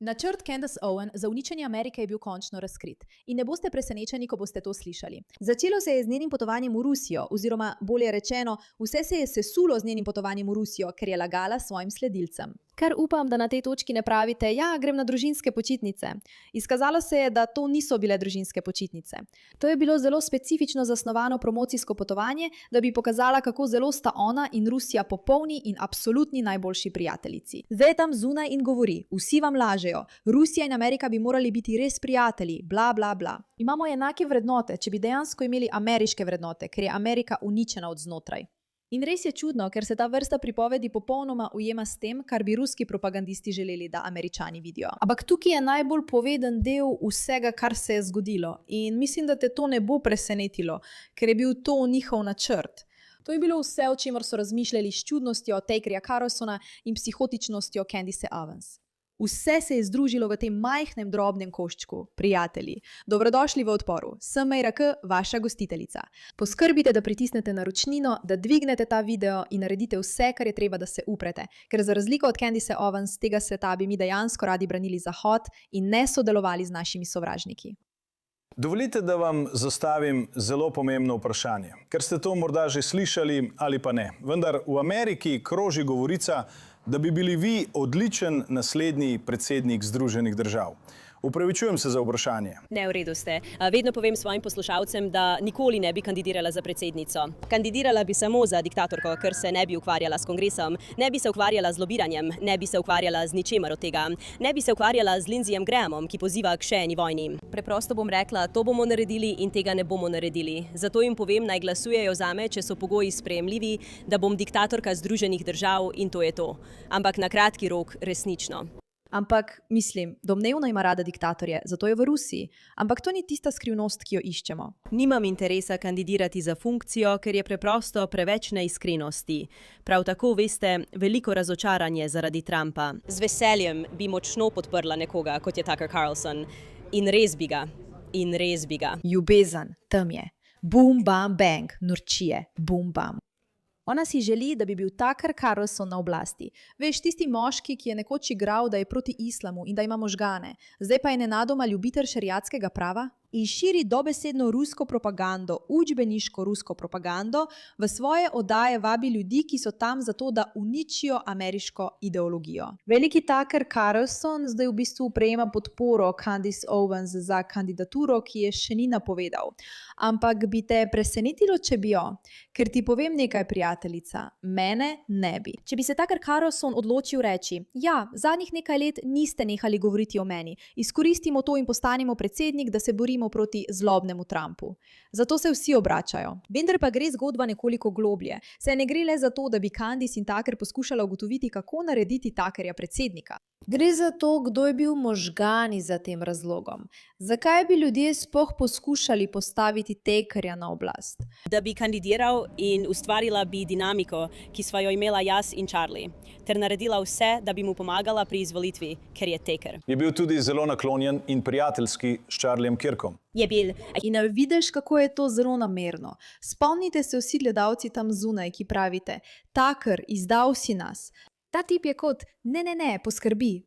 Načrt Candace Owen za uničenje Amerike je bil končno razkrit in ne boste presenečeni, ko boste to slišali. Začelo se je z njenim potovanjem v Rusijo, oziroma bolje rečeno, vse se je sesulo z njenim potovanjem v Rusijo, ker je lagala svojim sledilcem. Ker upam, da na tej točki ne pravite, ja, grem na družinske počitnice. Izkazalo se je, da to niso bile družinske počitnice. To je bilo zelo specifično zasnovano promocijsko potovanje, da bi pokazala, kako zelo sta ona in Rusija popolni in absolutni najboljši prijateljici. Zdaj tam zunaj in govori, vsi vam lažejo, Rusija in Amerika bi morali biti res prijatelji, bla bla bla. Imamo enake vrednote, če bi dejansko imeli ameriške vrednote, ker je Amerika uničena od znotraj. In res je čudno, ker se ta vrsta pripovedi popolnoma ujema s tem, kar bi ruski propagandisti želeli, da Američani vidijo. Ampak tukaj je najbolj poveden del vsega, kar se je zgodilo. In mislim, da te to ne bo presenetilo, ker je bil to njihov načrt. To je bilo vse, o čemer so razmišljali s čudnostjo Takerja Carlsona in psihotičnostjo Candace Owens. Vse se je združilo v tem majhnem drobnem koščku, prijatelji. Dobrodošli v Odporu, sem MRK, vaša gostiteljica. Poskrbite, da pritisnete naročnino, da dvignete ta video in naredite vse, kar je treba, da se uprete. Ker za razliko od Candace Owens tega sveta bi mi dejansko radi branili Zahod in ne sodelovali z našimi sovražniki. Dovolite, da vam zastavim zelo pomembno vprašanje, ker ste to morda že slišali ali pa ne. Vendar v Ameriki kroži govorica, da bi bili vi odličen naslednji predsednik Združenih držav. Upravičujem se za vprašanje. Ne, v redu ste. Vedno povem svojim poslušalcem, da nikoli ne bi kandidirala za predsednico. Kandidirala bi samo za diktatorko, ker se ne bi ukvarjala s kongresom, ne bi se ukvarjala z lobiranjem, ne bi se ukvarjala z ničemer od tega, ne bi se ukvarjala z Lindseyjem Grahamom, ki poziva k še eni vojni. Preprosto bom rekla, to bomo naredili in tega ne bomo naredili. Zato jim povem, naj glasujejo zame, če so pogoji sprejemljivi, da bom diktatorka Združenih držav in to je to. Ampak na kratki rok resnično. Ampak, mislim, domnevno ima rada diktatorje, zato je v Rusiji. Ampak to ni tista skrivnost, ki jo iščemo. Nimam interesa kandidirati za funkcijo, ker je preprosto preveč neiskrenosti. Prav tako, veste, veliko razočaranje zaradi Trumpa. Z veseljem bi močno podprla nekoga, kot je Tucker Carlson. In res bi ga. In res bi ga. Ljubezen, tam je. Bum, bam, bang, norčije. Bum, bam. Ona si želi, da bi bil Tucker Carlson na oblasti. Veš, tisti moški, ki je nekoč igral, da je proti islamu in da ima možgane, zdaj pa je nenadoma ljubitelj šeriatskega prava in širi dobesedno rusko propagando, učbeniško rusko propagando, v svoje oddaje vabi ljudi, ki so tam zato, da uničijo ameriško ideologijo. Veliki Tucker Carlson zdaj v bistvu prejema podporo Candace Owens za kandidaturo, ki je še ni napovedal. Ampak bi te presenetilo, če bi jo? Ker ti povem nekaj, prijateljica, mene ne bi. Če bi se Tucker Carlson odločil reči, ja, zadnjih nekaj let niste nehali govoriti o meni, izkoristimo to in postanemo predsednik, da se borimo proti zlobnemu Trumpu. Zato se vsi obračajo. Vendar pa gre zgodba nekoliko globlje. Saj ne gre le za to, da bi Candace in Tucker poskušala ugotoviti, kako narediti Tuckerja predsednika. Gre za to, kdo je bil možgani za tem razlogom. Zakaj bi ljudje sploh poskušali postaviti Tuckerja na oblast? Da bi kandidiral in ustvarila bi dinamiko, ki sva jo imela jaz in Charlie, ter naredila vse, da bi mu pomagala pri izvolitvi, ker je Tucker. Je bil tudi zelo naklonjen in prijateljski s Charliem Kirkom. Je bil. In vidiš, kako je to zelo namerno. Spomnite se vsi gledalci tam zunaj, ki pravite, Tucker, izdal si nas. Ta tip je kot, ne, poskrbi,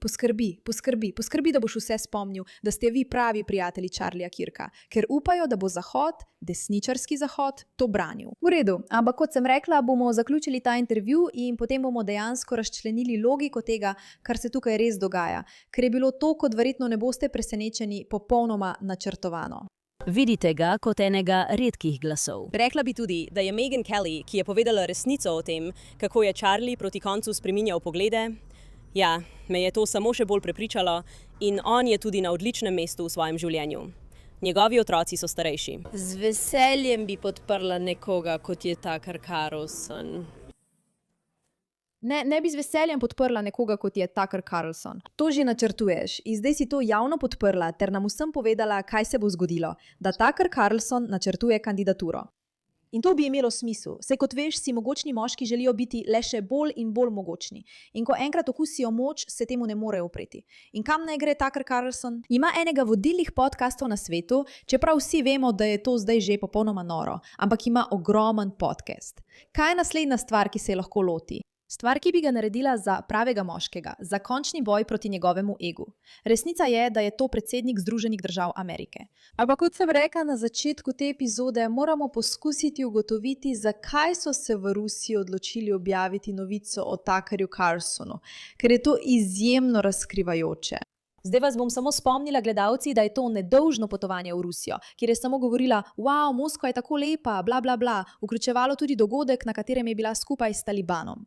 da boš vse spomnil, da ste vi pravi prijatelji Charlieja Kirka, ker upajo, da bo Zahod, desničarski Zahod, to branil. V redu, ampak kot sem rekla, bomo zaključili ta intervju in potem bomo dejansko razčlenili logiko tega, kar se tukaj res dogaja, ker je bilo to, kot verjetno ne boste presenečeni, popolnoma načrtovano. Vidite ga kot enega redkih glasov. Rekla bi tudi, da je Megyn Kelly, ki je povedala resnico o tem, kako je Charlie proti koncu spreminjal poglede. Ja, me je to samo še bolj prepričalo in on je tudi na odličnem mestu v svojem življenju. Njegovi otroci so starejši. Z veseljem bi podprla nekoga, kot je Tucker Carlson. Ne bi z veseljem podprla nekoga, kot je Tucker Carlson. To že načrtuješ in zdaj si to javno podprla ter nam vsem povedala, kaj se bo zgodilo, da Tucker Carlson načrtuje kandidaturo. In to bi imelo smisel, saj kot veš, si mogočni moški želijo biti le še bolj in bolj mogočni. In ko enkrat okusijo moč, se temu ne morejo upreti. In kam naj gre Tucker Carlson? Ima enega vodilnih podcastov na svetu, čeprav vsi vemo, da je to zdaj že popolnoma noro, ampak ima ogromen podcast. Kaj je naslednja stvar, ki se je lahko loti? Stvar, ki bi ga naredila za pravega moškega, za končni boj proti njegovemu egu. Resnica je, da je to predsednik Združenih držav Amerike. Ampak kot sem rekla na začetku te epizode, moramo poskusiti ugotoviti, zakaj so se v Rusiji odločili objaviti novico o Tuckerju Carlsonu, ker je to izjemno razkrivajoče. Zdaj vas bom samo spomnila, gledalci, da je to nedolžno potovanje v Rusijo, kjer je samo govorila, wow, Moskva je tako lepa, bla bla bla, vključevalo tudi dogodek, na katerem je bila skupaj s Talibanom.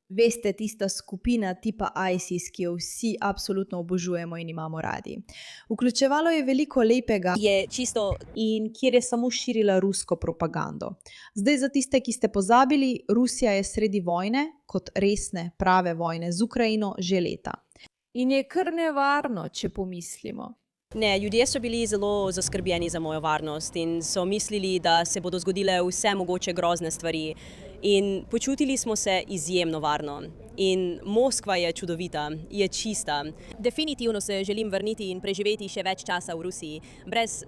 Veste, tista skupina tipa ISIS, ki jo vsi absolutno obožujemo in imamo radi. Vključevalo je veliko lepega Je čisto in kjer je samo širila rusko propagando. Zdaj za tiste, ki ste pozabili, Rusija je sredi vojne, kot resne, prave vojne z Ukrajino že leta. In je kar nevarno, če pomislimo. Ne, ljudje so bili zelo zaskrbljeni za mojo varnost in so mislili, da se bodo zgodile vse mogoče grozne stvari. In počutili smo se izjemno varno. In Moskva je čudovita, je čista. Definitivno se želim vrniti in preživeti še več časa v Rusiji, brez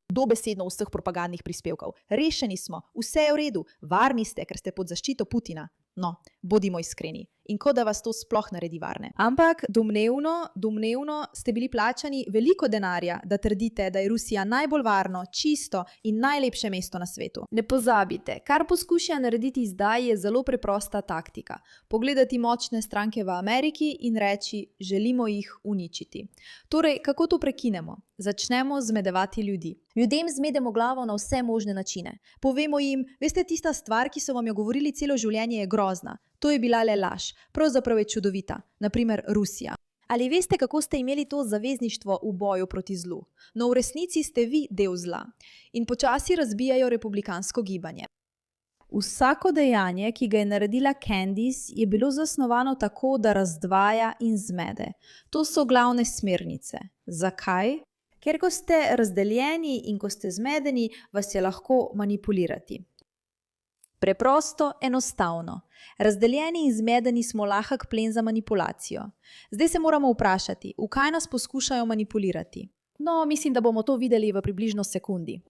Dobesedno vseh propagandnih prispevkov. Rešeni smo, vse je v redu, varni ste, ker ste pod zaščito Putina. No, bodimo iskreni. In kot da vas to sploh naredi varne. Ampak domnevno ste bili plačani veliko denarja, da trdite, da je Rusija najbolj varno, čisto in najlepše mesto na svetu. Ne pozabite, kar poskušajo narediti zdaj je zelo preprosta taktika. Pogledati močne stranke v Ameriki in reči, želimo jih uničiti. Torej, kako to prekinemo? Začnemo zmedevati ljudi. Ljudem zmedemo glavo na vse možne načine. Povemo jim, veste, tista stvar, ki so vam jo govorili celo življenje, je grozna. To je bila le laž, pravzaprav je čudovita, naprimer Rusija. Ali veste, kako ste imeli to zavezništvo v boju proti zlu? No, v resnici ste vi del zla in počasi razbijajo republikansko gibanje. Vsako dejanje, ki ga je naredila Candice, je bilo zasnovano tako, da razdvaja in zmede. To so glavne smernice. Zakaj? Ker ko ste razdeljeni in ko ste zmedeni, vas je lahko manipulirati. Preprosto, enostavno. Razdeljeni in zmedeni smo lahek plen za manipulacijo. Zdaj se moramo vprašati, v kaj nas poskušajo manipulirati. No, mislim, da bomo to videli v približno sekundi.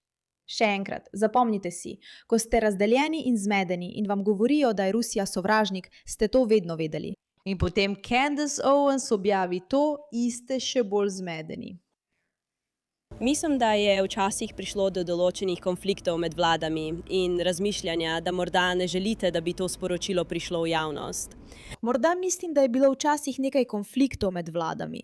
Še enkrat, zapomnite si, ko ste razdeljeni in zmedeni in vam govorijo, da je Rusija sovražnik, ste to vedno vedeli. In potem Candace Owens objavi to, ste še bolj zmedeni. Mislim, da je včasih prišlo do določenih konfliktov med vladami in razmišljanja, da morda ne želite, da bi to sporočilo prišlo v javnost. Morda mislim, da je bilo včasih nekaj konfliktov med vladami.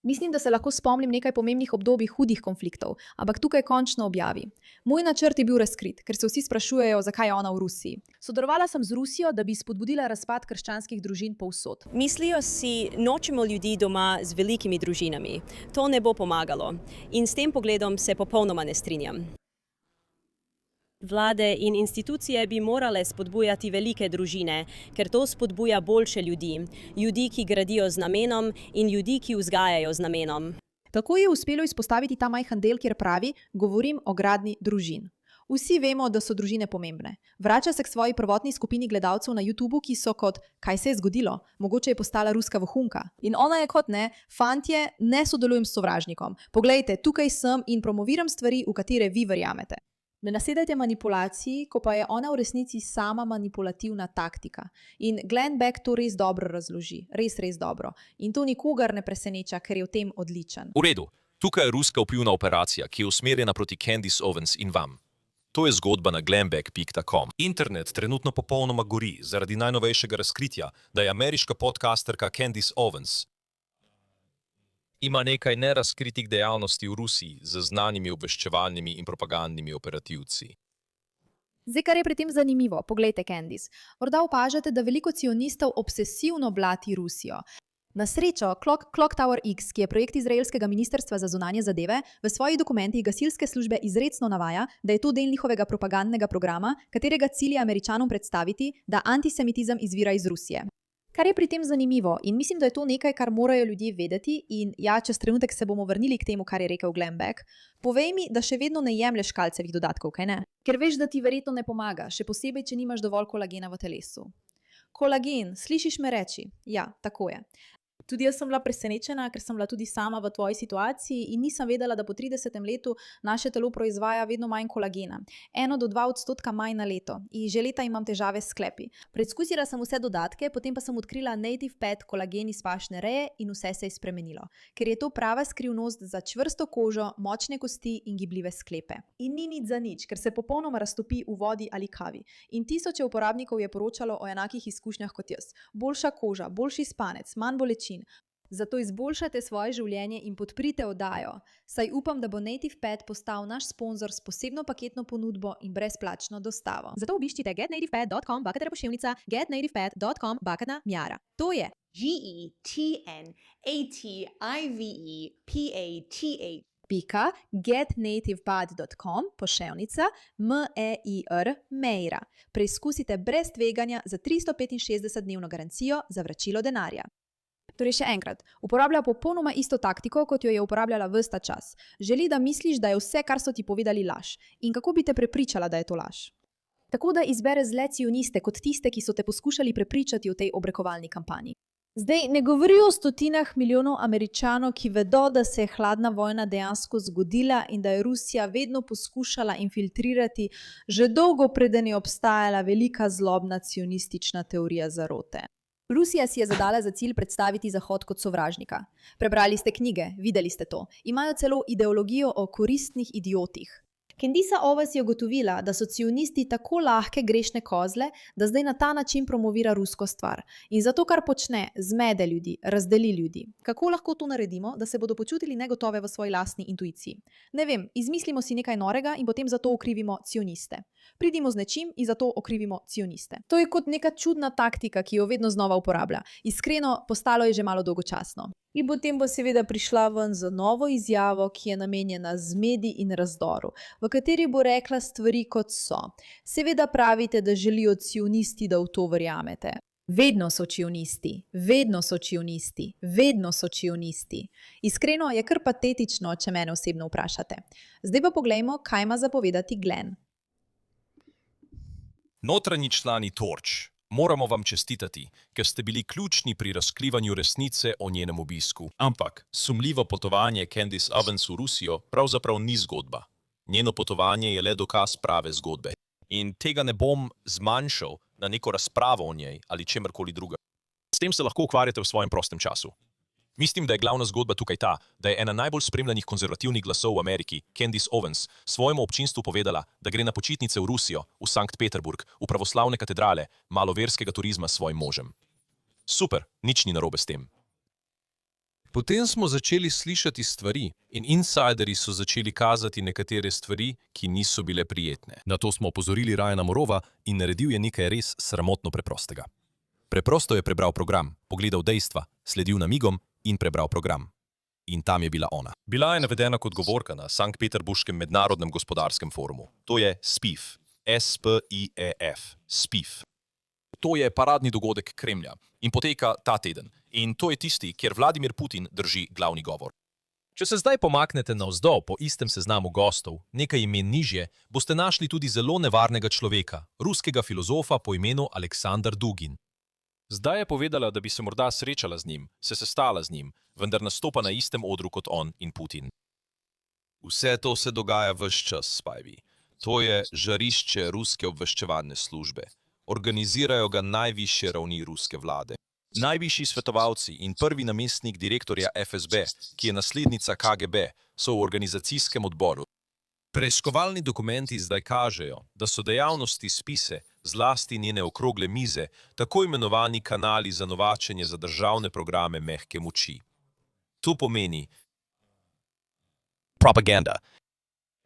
Mislim, da se lahko spomnim nekaj pomembnih obdobij hudih konfliktov, ampak tukaj končno objavi. Moj načrt je bil razkrit, ker se vsi sprašujejo, zakaj je ona v Rusiji. Sodelovala sem z Rusijo, da bi spodbudila razpad krščanskih družin povsod. Mislijo si, nočemo ljudi doma z velikimi družinami. To ne bo pomagalo. In s tem pogledom se popolnoma ne strinjam. Vlade in institucije bi morale spodbujati velike družine, ker to spodbuja boljše ljudi. Ljudi, ki gradijo z namenom in ljudi, ki vzgajajo z namenom. Tako je uspelo izpostaviti ta majhen del, kjer pravi, govorim o gradnji družin. Vsi vemo, da so družine pomembne. Vrača se k svoji prvotni skupini gledalcev na YouTubu, ki so kot, kaj se je zgodilo? Mogoče je postala ruska vohunka. In ona je kot ne, fantje, ne sodelujem s sovražnikom. Poglejte, tukaj sem in promoviram stvari, v katere vi verjamete. Ne nasedajte manipulaciji, ko pa je ona v resnici sama manipulativna taktika. In Glenn Beck to res dobro razloži, res dobro. In to nikogar ne preseneča, ker je v tem odličen. V redu, tukaj je ruska vplivna operacija, ki je usmerjena proti Candice Owens in vam. To je zgodba na glennbeck.com. Internet trenutno popolnoma gori zaradi najnovejšega razkritja, da je ameriška podcasterka Candice Owens ima nekaj nerazkritih dejavnosti v Rusiji z znanimi obveščevalnimi in propagandnimi operativci. Zdaj, kar je pri tem zanimivo, poglejte Candice. Morda opažate, da veliko cionistov obsesivno blati Rusijo. Na srečo, Clock Tower X, ki je projekt izraelskega ministrstva za zunanje zadeve, v svojih dokumentih gasilske službe izrecno navaja, da je to del njihovega propagandnega programa, katerega cilj je Američanom predstaviti, da antisemitizem izvira iz Rusije. Kar je pri tem zanimivo in mislim, da je to nekaj, kar morajo ljudje vedeti in ja, čez trenutek se bomo vrnili k temu, kar je rekel Glenn Beck. Povej mi, da še vedno ne jemlješ kalcevih dodatkov, kaj ne? Ker veš, da ti verjetno ne pomaga, še posebej, če nimaš dovolj kolagena v telesu. Kolagen, slišiš me reči? Ja, tako je. Tudi jaz sem bila presenečena, ker sem bila tudi sama v tvoji situaciji in nisem vedela, da po 30. letu naše telo proizvaja vedno manj kolagena. 1–2% manj na leto. In že leta imam težave s sklepi. Preizkusila sem vse dodatke, potem pa sem odkrila Native Pet kolagen iz pašne reje in vse se je spremenilo. Ker je to prava skrivnost za čvrsto kožo, močne kosti in gibljive sklepe. In ni nič za nič, ker se popolnoma raztopi v vodi ali kavi. In tisoče uporabnikov je poročalo o enakih izkušnjah kot jaz. Boljša koža, boljši spanec, manj bolečin. Zato izboljšajte svoje življenje in podprite oddajo. Saj upam, da bo Native Pet postal naš sponzor s posebno paketno ponudbo in brezplačno dostavo. Zato obiščite getnativepet.com/poševnica, getnativepet.com/mjara. To je getnativepet.com/getnativepad.com/meira. Preizkusite brez tveganja za 365-dnevno garancijo za vračilo denarja. Torej še enkrat, uporablja popolnoma isto taktiko, kot jo je uporabljala ves ta čas. Želi, da misliš, da je vse, kar so ti povedali, laž. In kako bi te prepričala, da je to laž? Tako da izbere zle cioniste kot tiste, ki so te poskušali prepričati v tej obrekovalni kampanji. Zdaj, ne govori o stotinah milijonov Američanov, ki vedo, da se je hladna vojna dejansko zgodila in da je Rusija vedno poskušala infiltrirati že dolgo preden je obstajala velika zlobna cionistična teorija zarote. Rusija si je zadala za cilj predstaviti Zahod kot sovražnika. Prebrali ste knjige, videli ste to. Imajo celo ideologijo o koristnih idiotih. Candice Owens je ugotovila, da so cionisti tako lahke grešne kozle, da zdaj na ta način promovira rusko stvar. In zato, kar počne, zmede ljudi, razdeli ljudi. Kako lahko to naredimo, da se bodo počutili negotove v svoji lastni intuiciji? Ne vem, izmislimo si nekaj norega in potem zato okrivimo cioniste. Pridimo z nečim in zato okrivimo cioniste. To je kot neka čudna taktika, ki jo vedno znova uporablja. Iskreno, postalo je že malo dolgočasno. In potem bo seveda prišla ven z novo izjavo, ki je namenjena zmedi in razdoru, v kateri bo rekla stvari kot so. Seveda pravite, da želijo cionisti, da v to verjamete. Vedno so cionisti, vedno so cionisti, vedno so cionisti. Iskreno je kar patetično, če mene osebno vprašate. Zdaj pa poglejmo, kaj ima zapovedati Glenn. Notranji člani Torch, moramo vam čestitati, ker ste bili ključni pri razkrivanju resnice o njenem obisku. Ampak sumljivo potovanje Candice Owens v Rusijo pravzaprav ni zgodba. Njeno potovanje je le dokaz prave zgodbe. In tega ne bom zmanjšal na neko razpravo o njej ali čemerkoli druga. S tem se lahko ukvarjate v svojem prostem času. Mislim, da je glavna zgodba tukaj ta, da je ena najbolj spremljanih konzervativnih glasov v Ameriki, Candice Owens, svojemu občinstvu povedala, da gre na počitnice v Rusijo, v Sankt Peterburg, v pravoslavne katedrale, malo verskega turizma s svojim možem. Super, nič ni narobe s tem. Potem smo začeli slišati stvari in insiderji so začeli kazati nekatere stvari, ki niso bile prijetne. Na to smo opozorili Ryana Morova in naredil je nekaj res sramotno preprostega. Preprosto je prebral program, pogledal dejstva, sledil namigom in prebral program. In tam je bila ona. Bila je navedena kot govorka na Sankt Peterburškem mednarodnem gospodarskem forumu. To je SPIF. S-P-I-E-F. SPIF. To je paradni dogodek Kremlja in poteka ta teden. In to je tisti, kjer Vladimir Putin drži glavni govor. Če se zdaj pomaknete navzdol po istem seznamu gostov, nekaj imen nižje, boste našli tudi zelo nevarnega človeka, ruskega filozofa po imenu Aleksandar Dugin. Zdaj je povedala, da bi se morda srečala z njim, se sestala z njim, vendar nastopa na istem odru kot on in Putin. Vse to se dogaja ves čas, Spivey. To je žarišče ruske obveščevalne službe. Organizirajo ga najvišje ravni ruske vlade. Najvišji svetovalci in prvi namestnik direktorja FSB, ki je naslednica KGB, so v organizacijskem odboru. Preiskovalni dokumenti zdaj kažejo, da so dejavnosti spise, zlasti njene okrogle mize, tako imenovani kanali za novačenje za državne programe mehke moči. To pomeni propaganda.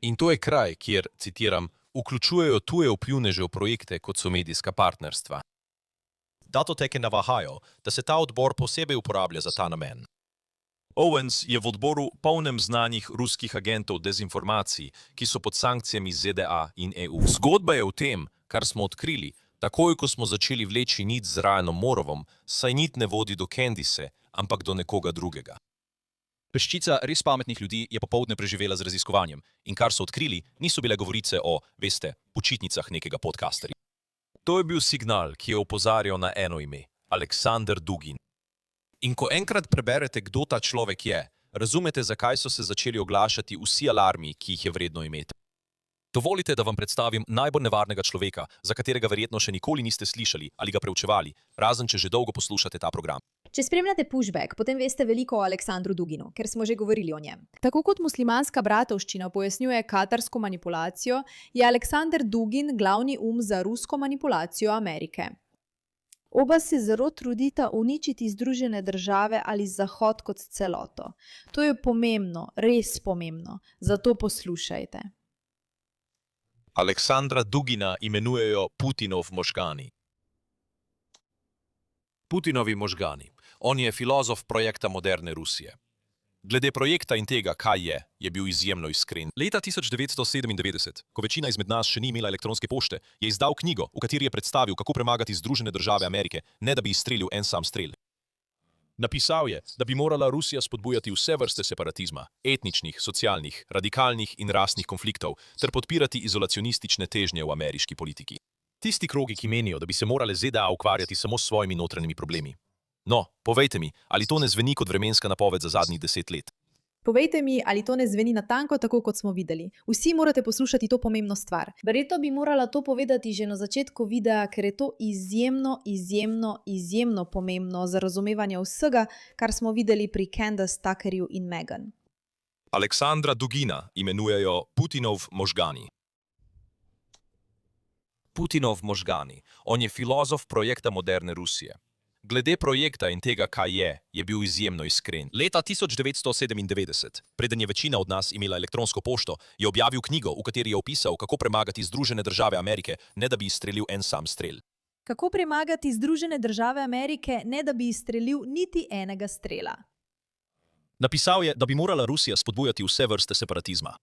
In to je kraj, kjer, citiram, vključujejo tuje vplivneže v projekte, kot so medijska partnerstva. Datoteke navajajo, da se ta odbor posebej uporablja za ta namen. Owens je v odboru polnem znanih ruskih agentov dezinformacij, ki so pod sankcijami ZDA in EU. Zgodba je v tem, kar smo odkrili, takoj ko smo začeli vleči nit z Ryanom Morovom, saj nit ne vodi do Candice, ampak do nekoga drugega. Peščica res pametnih ljudi je popoldne preživela z raziskovanjem in kar so odkrili, niso bile govorice o, veste, počitnicah nekega podcasterja. To je bil signal, ki je opozarjal na eno ime, Aleksandar Dugin. In ko enkrat preberete, kdo ta človek je, razumete, zakaj so se začeli oglašati vsi alarmi, ki jih je vredno imeti. Dovolite, da vam predstavim najbolj nevarnega človeka, za katerega verjetno še nikoli niste slišali ali ga preučevali, razen če že dolgo poslušate ta program. Če spremljate Pushback, potem veste veliko o Aleksandru Duginu, ker smo že govorili o njem. Tako kot muslimanska bratovščina pojasnjuje katarsko manipulacijo, je Aleksander Dugin glavni za rusko manipulacijo Amerike. Oba se zelo trudita uničiti Združene države ali Zahod kot celoto. To je pomembno, res pomembno, zato poslušajte. Aleksandra Dugina imenujejo Putinov možgani. Putinovi možgani. On je filozof projekta moderne Rusije. Glede projekta in tega, kaj je bil izjemno iskren. Leta 1997, ko večina izmed nas še ni imela elektronske pošte, je izdal knjigo, v kateri je predstavil, kako premagati Združene države Amerike, ne da bi izstrelil en sam strel. Napisal je, da bi morala Rusija spodbujati vse vrste separatizma, etničnih, socialnih, radikalnih in rasnih konfliktov, ter podpirati izolacionistične težnje v ameriški politiki. Tisti krogi, ki menijo, da bi se morale ZDA ukvarjati samo s svojimi notranjimi problemi. No, povejte mi, ali to ne zveni kot vremenska napoved za zadnjih 10 let? Povejte mi, ali to ne zveni natanko tako, kot smo videli. Vsi morate poslušati to pomembno stvar. Verjetno bi morala to povedati že na začetku videa, ker je to izjemno pomembno za razumevanje vsega, kar smo videli pri Candace Tuckerju in Meghan. Aleksandra Dugina imenujejo Putinov možgani. Putinov možgani. On je filozof projekta moderne Rusije. Glede projekta in tega, kaj je bil izjemno iskren. Leta 1997, preden je večina od nas imela elektronsko pošto, je objavil knjigo, v kateri je opisal, kako premagati Združene države Amerike, ne da bi izstrelil en sam strel. Kako premagati Združene države Amerike, ne da bi izstrelil niti enega strela? Napisal je, da bi morala Rusija spodbujati vse vrste separatizma.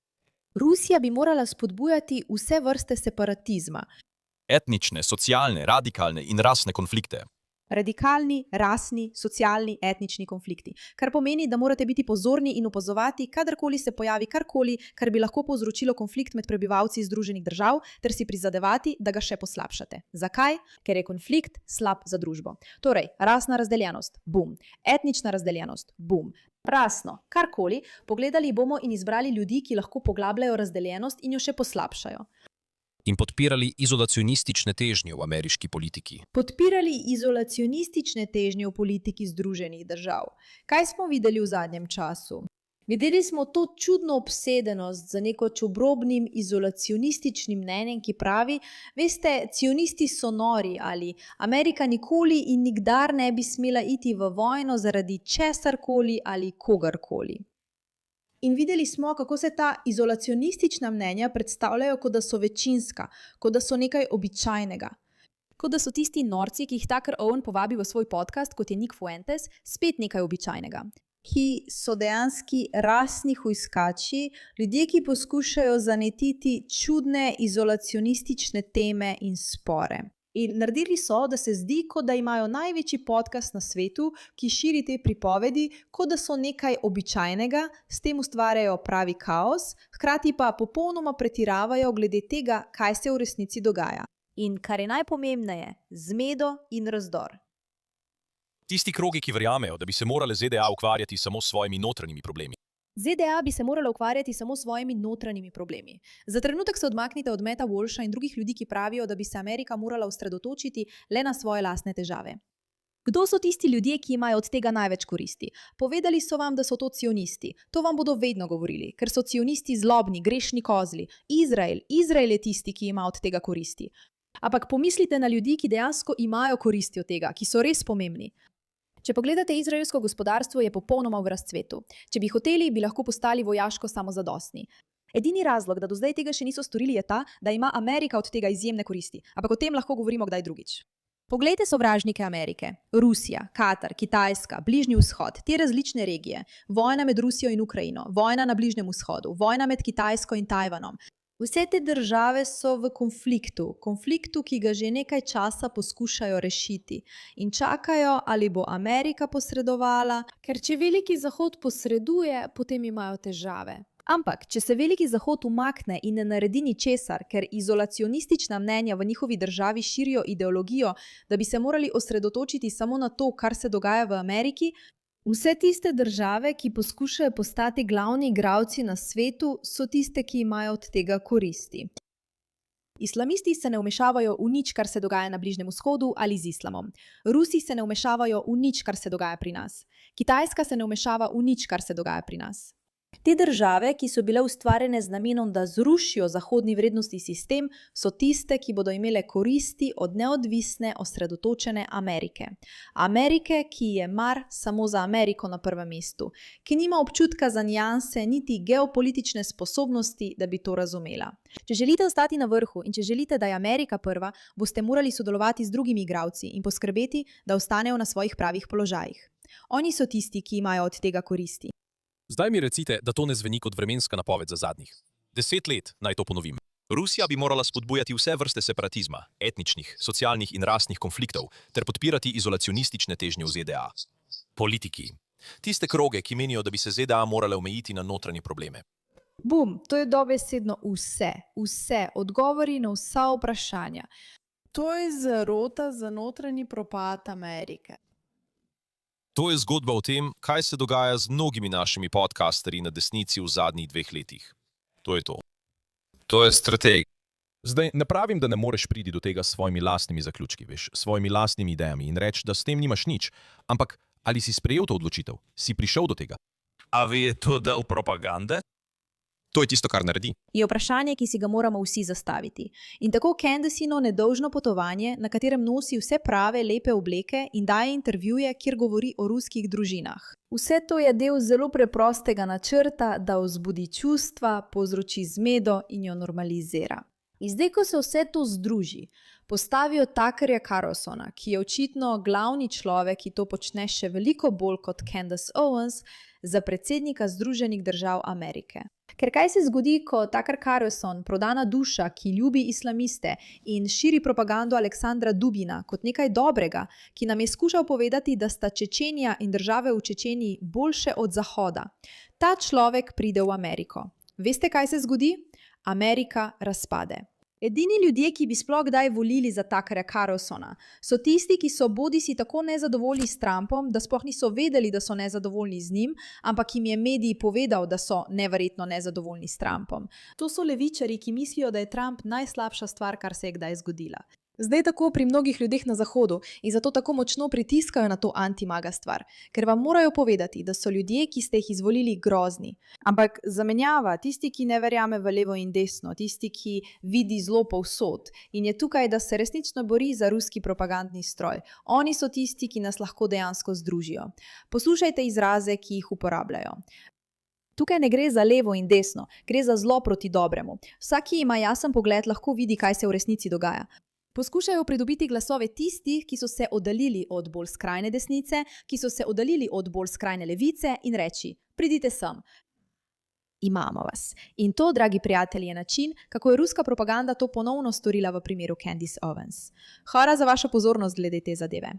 Rusija bi morala spodbujati vse vrste separatizma. Etnične, socialne, radikalne in rasne konflikte. Radikalni, rasni, socialni, etnični konflikti. Kar pomeni, da morate biti pozorni in opazovati, kadarkoli se pojavi karkoli, kar bi lahko povzročilo konflikt med prebivalci Združenih držav, ter si prizadevati, da ga še poslabšate. Zakaj? Ker je konflikt slab za družbo. Torej, rasna razdeljenost, bum. Etnična razdeljenost, bum. Rasno, karkoli, pogledali bomo in izbrali ljudi, ki lahko poglabljajo razdeljenost in jo še poslabšajo. In podpirali izolacionistične težnje v ameriški politiki. Podpirali izolacionistične težnje v politiki Združenih držav. Kaj smo videli v zadnjem času? Videli smo to čudno obsedenost za neko čobrobnim izolacionističnim mnenjem, ki pravi, veste, cionisti so nori ali Amerika nikoli in nikdar ne bi smela iti v vojno zaradi česarkoli ali kogarkoli. In videli smo, kako se ta izolacionistična mnenja predstavljajo, kot da so večinska, kot da so nekaj običajnega. Kot da so tisti norci, ki jih Tucker Owen povabi v svoj podcast, kot je Nick Fuentes, spet nekaj običajnega. Ki so dejanski rasni hujskači, ljudje, ki poskušajo zanetiti čudne izolacionistične teme in spore. In naredili so, da se zdi, kot da imajo največji podcast na svetu, ki širi te pripovedi, kot da so nekaj običajnega, s tem ustvarjajo pravi kaos, hkrati pa popolnoma pretiravajo glede tega, kaj se v resnici dogaja. In kar je najpomembneje, zmedo in razdor. Tisti krogi, ki verjamejo, da bi se morale ZDA ukvarjati samo s svojimi notranjimi problemi. ZDA bi se morala ukvarjati samo s svojimi notranjimi problemi. Za trenutek se odmaknite od Meta Walsha in drugih ljudi, ki pravijo, da bi se Amerika morala osredotočiti le na svoje lastne težave. Kdo so tisti ljudje, ki imajo od tega največ koristi? Povedali so vam, da so to cionisti. To vam bodo vedno govorili, ker so cionisti zlobni, grešni kozli. Izrael je tisti, ki ima od tega koristi. Ampak pomislite na ljudi, ki dejansko imajo koristi od tega, ki so res pomembni. Če pogledate izraelsko gospodarstvo, je popolnoma v razcvetu. Če bi hoteli, bi lahko postali vojaško samozadostni. Edini razlog, da do zdaj tega še niso storili, je ta, da ima Amerika od tega izjemne koristi. Ampak o tem lahko govorimo kdaj drugič. Poglejte sovražnike Amerike. Rusija, Katar, Kitajska, Bližnji vzhod, te različne regije. Vojna med Rusijo in Ukrajino, vojna na Bližnjem vzhodu, vojna med Kitajsko in Tajvanom. Vse te države so v konfliktu, ki ga že nekaj časa poskušajo rešiti in čakajo, ali bo Amerika posredovala, ker če veliki Zahod posreduje, potem imajo težave. Ampak, če se Veliki Zahod umakne in ne naredi ničesar, ker izolacionistična mnenja v njihovi državi širijo ideologijo, da bi se morali osredotočiti samo na to, kar se dogaja v Ameriki, vse tiste države, ki poskušajo postati glavni igralci na svetu, so tiste, ki imajo od tega koristi. Islamisti se ne vmešavajo v nič, kar se dogaja na Bližnjem vzhodu ali z islamom. Rusi se ne vmešavajo v nič, kar se dogaja pri nas. Kitajska se ne vmešava v nič, kar se dogaja pri nas. Te države, ki so bile ustvarjene z namenom, da zrušijo zahodni vrednostni sistem, so tiste, ki bodo imele koristi od neodvisne, osredotočene Amerike. Amerike, ki je mar samo za Ameriko na prvem mestu, ki nima občutka za nianse niti geopolitične sposobnosti, da bi to razumela. Če želite ostati na vrhu in če želite, da je Amerika prva, boste morali sodelovati z drugimi igralci in poskrbeti, da ostanejo na svojih pravih položajih. Oni so tisti, ki imajo od tega koristi. Zdaj mi recite, da to ne zveni kot vremenska napoved za zadnjih 10 let, naj to ponovim. Rusija bi morala spodbujati vse vrste separatizma, etničnih, socialnih in rasnih konfliktov ter podpirati izolacionistične težnje v ZDA. Politiki. Tiste kroge, ki menijo, da bi se ZDA morale omejiti na notranje probleme. Bum, to je dobesedno vse, odgovori na vsa vprašanja. To je zarota za notranji propad Amerike. To je zgodba o tem, kaj se dogaja z mnogimi našimi podcasterji na desnici v zadnjih 2 letih. To je to. To je strategija. Zdaj, ne pravim, da ne moreš priti do tega s svojimi lastnimi zaključki, veš, s svojimi lastnimi idejami in reči, da s tem nimaš nič. Ampak, ali si sprejel to odločitev? Si prišel do tega? A je to del propagande? To je tisto, kar naredi. Je vprašanje, ki si ga moramo vsi zastaviti. In tako Candaceino nedolžno potovanje, na katerem nosi vse prave, lepe obleke in daje intervjuje, kjer govori o ruskih družinah. Vse to je del zelo preprostega načrta, da vzbudi čustva, povzroči zmedo in jo normalizira. In zdaj, ko se vse to združi, postavijo Tuckerja Carlsona, ki je očitno glavni človek, ki to počne še veliko bolj kot Candace Owens, za predsednika Združenih držav Amerike. Ker kaj se zgodi, ko Tucker Carlson, prodana duša, ki ljubi islamiste in širi propagando Aleksandra Dubina kot nekaj dobrega, ki nam je skušal povedati, da sta Čečenija in države v Čečeniji boljše od Zahoda. Ta človek pride v Ameriko. Veste, kaj se zgodi? Amerika razpade. Edini ljudje, ki bi sploh kdaj volili za Tuckerja Carlsona, so tisti, ki so bodisi tako nezadovoljni s Trumpom, da sploh niso vedeli, da so nezadovoljni z njim, ampak jim je medij povedal, da so neverjetno nezadovoljni s Trumpom. To so levičarji, ki mislijo, da je Trump najslabša stvar, kar se je kdaj zgodila. Zdaj tako pri mnogih ljudeh na Zahodu in zato tako močno pritiskajo na to anti-maga stvar, ker vam morajo povedati, da so ljudje, ki ste jih izvolili, grozni. Ampak zamenjava, tisti, ki ne verjame v levo in desno, tisti, ki vidi zlo povsod in je tukaj, da se resnično bori za ruski propagandni stroj. Oni so tisti, ki nas lahko dejansko združijo. Poslušajte izraze, ki jih uporabljajo. Tukaj ne gre za levo in desno, gre za zlo proti dobremu. Vsak, ki ima jasen pogled, lahko vidi, kaj se v resnici dogaja. Poskušajo pridobiti glasove tistih, ki so se oddaljili od bolj skrajne desnice, ki so se oddaljili od bolj skrajne levice in reči, pridite sem. Imamo vas. In to, dragi prijatelji, je način, kako je ruska propaganda to ponovno storila v primeru Candace Owens. Hvala za vašo pozornost glede te zadeve.